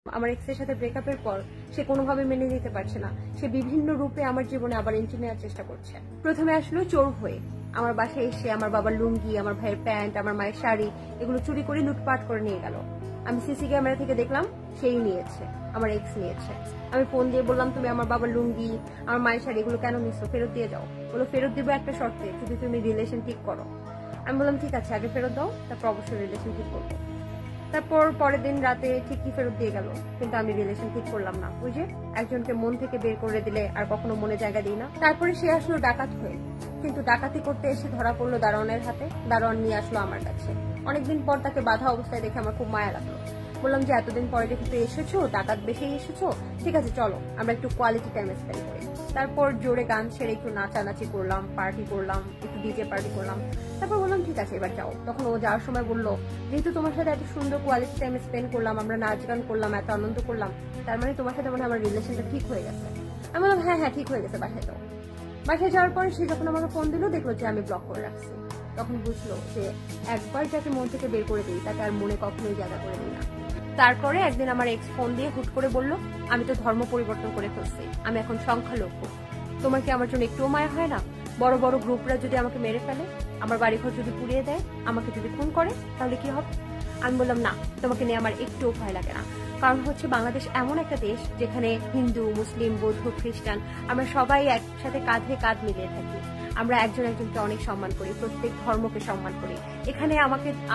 আমার এক্সের সাথে ব্রেকআপের পর সে কোনোভাবে মেনে নিতে পারছে না। সে বিভিন্ন রূপে আমার জীবনে আবার এন্ট্রি নেওয়ার চেষ্টা করছে। প্রথমে আসলো চোর হয়ে আমার বাসায় এসে আমার বাবার লুঙ্গি, আমার ভাইয়ের প্যান্ট, আমার মায়ের শাড়ি এগুলো চুরি করে লুটপাট করে নিয়ে গেল। আমি সিসি ক্যামেরা থেকে দেখলাম সেই নিয়েছে, আমার এক্স নিয়েছে। আমি ফোন দিয়ে বললাম, তুমি আমার বাবার লুঙ্গি, আমার মায়ের শাড়ি এগুলো কেন নিচ্ছ, ফেরত দিয়ে যাও। বলো ফেরত দিবো একটা শর্তে, যদি তুমি রিলেশন ঠিক করো। আমি বললাম ঠিক আছে, আগে ফেরত দাও, তারপর অবশ্যই রিলেশন ঠিক করবো। তারপর পরের দিন রাতে ঠিকই ফেরত দিয়ে গেল, কিন্তু আমি রিলেশন ঠিক করলাম না। ওই যে একজনকে মন থেকে বের করে দিলে আর কখনো মনে জায়গা দিই না। তারপরে সে আসলো ডাকাত হয়ে, কিন্তু ডাকাতি করতে এসে ধরা পড়লো দারোয়ানের হাতে। দারোয়ান নিয়ে আসলো আমার কাছে। অনেকদিন পর তাকে বাধা অবস্থায় দেখে আমার খুব মায়া লাগলো। বললাম যে এতদিন পরে দেখে তো এসেছো, ডাকাত বেশি এসেছো, ঠিক আছে চলো আমরা একটু কোয়ালিটি টাইম স্পেন্ড করি। তারপর জোরে গান ছেড়ে একটু নাচানাচি করলাম, পার্টি করলাম, একটু ডিজে পার্টি করলাম। তারপর বললাম ঠিক আছে এবার যাও। তখন ও যাওয়ার সময় বললো, যেহেতু তোমার সাথে এত সুন্দর কোয়ালিটি টাইম স্পেন্ড করলাম, আমরা নাচ গান করলাম, এত আনন্দ করলাম, তার মানে তোমার সাথে মনে হয় আমার রিলেশনটা ঠিক হয়ে গেছে। আমি বললাম হ্যাঁ হ্যাঁ ঠিক হয়ে গেছে, বাসায় যাও। বাসায় যাওয়ার পরে সে যখন আমাকে ফোন দিল, দেখলো যে আমি ব্লক করে রাখছি। তখন বুঝলো যে একবার যাকে মন থেকে বের করে দিই তাকে আর মনে কখনোই জায়গা করে দিই না। তারপরে একদিন আমার এক্স ফোন দিয়ে হুট করে বলল, আমি তো ধর্ম পরিবর্তন করে ফেলছি, আমি এখন সংখ্যালঘু। তোমার কি আমার জন্য একটুও মায়া হয় না? বড় বড় গ্রুপরা যদি আমাকে মেরে ফেলে, আমার বাড়িঘর যদি পুড়িয়ে দেয়, আমাকে যদি খুন করে, তাহলে কি হবে? আমি বললাম না, তোমাকে নিয়ে আমার একটুও ভয় লাগে না। কারণ হচ্ছে বাংলাদেশ এমন একটা দেশ যেখানে হিন্দু, মুসলিম, বৌদ্ধ, খ্রিস্টান আমরা সবাই একসাথে কাঁধে কাঁধ মিলিয়ে থাকি। আমরা একজন একজনকে অনেক সম্মান করি, প্রত্যেক ধর্মকে সম্মান করি। এখানে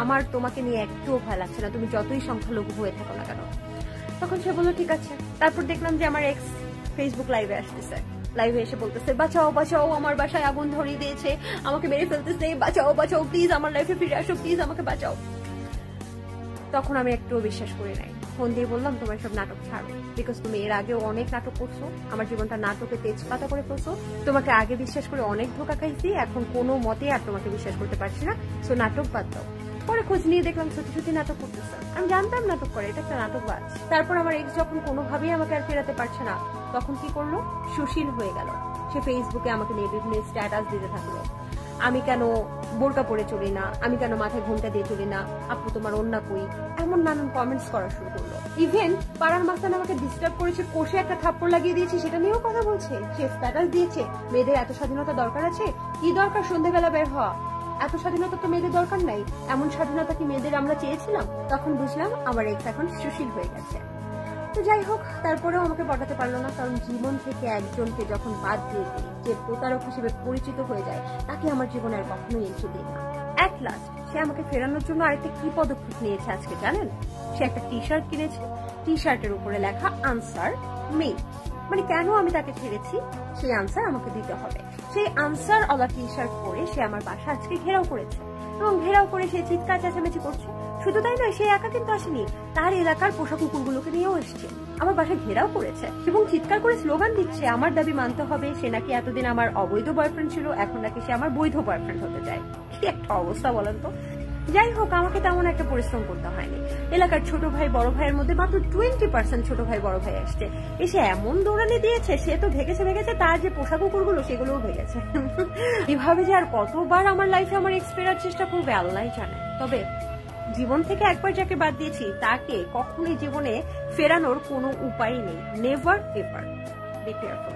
আমার তোমাকে নিয়ে একটুও ভয় লাগছে না, তুমি যতই সংখ্যালঘু হয়ে থাকো না কেন। তখন সে বললো ঠিক আছে। তারপর দেখলাম যে আমার এক্স ফেসবুক লাইভে আসতেছে, লাইভে এসে বলতেছে বাঁচাও বাঁচাও, আমার বাসায় আগুন ধরিয়ে দিয়েছে, আমাকে মেরে ফেলতেছে, বাঁচাও বাঁচাও প্লিজ, আমার লাইফে ফিরে আসো প্লিজ, আমাকে বাঁচাও। তখন আমি একটুও বিশ্বাস করি নাই। ফোন দিয়ে বললাম তোমার সব নাটক ছাড়ো, বিকজ তুমি এর আগেও অনেক নাটক করছো, আমার জীবনটা নাটকে তেজপাতা করে ফেলছো। তোমাকে আগে বিশ্বাস করে অনেক ধোকা খাইছি, এখন কোনো মতে আর তোমাকে বিশ্বাস করতে পারছি না, সো নাটক বাদ দাও। পরে খোঁজ নিয়ে দেখলাম সত্যি সত্যি নাটক করতেছে। আমি জানতাম নাটক করে, এটা একটা নাটক বাজ। তারপর আমার এক্স যখন কোনোভাবেই আমাকে আর ফেরাতে পারছে না, তখন কি করলো, সুশীল হয়ে গেল। সে ফেসবুকে আমাকে নিয়ে বিভিন্ন স্ট্যাটাস দিতে থাকলো। আমি কেন বোরকা পরে চলি না, আমি কেন মাথায় ঘোমটা দিয়ে চলি না, আপু তোমার ওন্না কই, এমন নানান কমেন্টস করা শুরু করলো। ইভেন পাড়ার মাস্তান আমাকে ডিস্টার্ব করেছে, কষে একটা থাপ্পড় লাগিয়ে দিয়েছে, সেটা নিয়েও কথা বলছে। সে স্ট্যাটাস দিয়েছে, মেয়েদের এত স্বাধীনতা দরকার আছে, কি দরকার সন্ধ্যাবেলা বের হওয়া, এত স্বাধীনতা তো মেয়েদের দরকার নাই, এমন স্বাধীনতা কি মেয়েদের আমরা চেয়েছিলাম? তখন বুঝলাম আমার এক্স এখন সুশীল হয়ে গেছে। তো যাই হোক, তারপরেও আমাকে পটাতে পারলো না, কারণ জীবন থেকে একজনকে যখন বাদ দিয়ে দিই, যে প্রতারক হিসেবে পরিচিত হয়ে যায়, তাকে আমার জীবনে আর কখনোই এন্ট্রি দিই না। অ্যাট লাস্ট সে আমাকে ফেরানোর জন্য আরেকটা কি পদক্ষেপ নিয়েছে আজকে জানেন? সে একটা টি শার্ট কিনেছে, টি শার্টের উপরে লেখা আনসার মি, মানে কেন আমি তাকে ছেড়েছি সেই আনসার আমাকে দিতে হবে। সেই আনসার ওলা টি শার্ট পরে সে আমার বাসা আজকে ঘেরাও করেছে, এবং ঘেরাও করে সে চিৎকার চেঁচামেচি করছে। শুধু তাই নয়, সে একা কিন্তু আসেনি, তার এলাকার পোষা কুকুরগুলোকে নিয়েও এসছে, আমার বাসায় ঘেরাও করেছে এবং চিৎকার করে স্লোগান দিচ্ছে আমার দাবি মানতে হবে, সে নাকি এতদিন আমার অবৈধ বয়ফ্রেন্ড ছিল, এখন নাকি সে আমার বৈধ বয়ফ্রেন্ড হতে চায়। কি একটা অবস্থা বলেন তো। যাই হোক, আমাকে তেমন একটা পরিশ্রম করতে হয়নি। এলাকার ছোট ভাই বড় ভাইয়ের মধ্যে মাত্র 20% ছোট ভাই বড় ভাই আসছে, এসে এমন দৌড়ানি দিয়েছে, সে তো ভেগেছে, তার যে পোশাক কুকুরগুলো সেগুলোও ভেগেছে। এভাবে যে আর কতবার আমার লাইফে আমার এক্স ফেরার চেষ্টা করবে আল্লাহ জানে। তবে জীবন থেকে একবার যাকে বাদ দিয়েছি তাকে কখনোই জীবনে ফেরানোর কোনো উপায় নেই। Never ever. Be careful.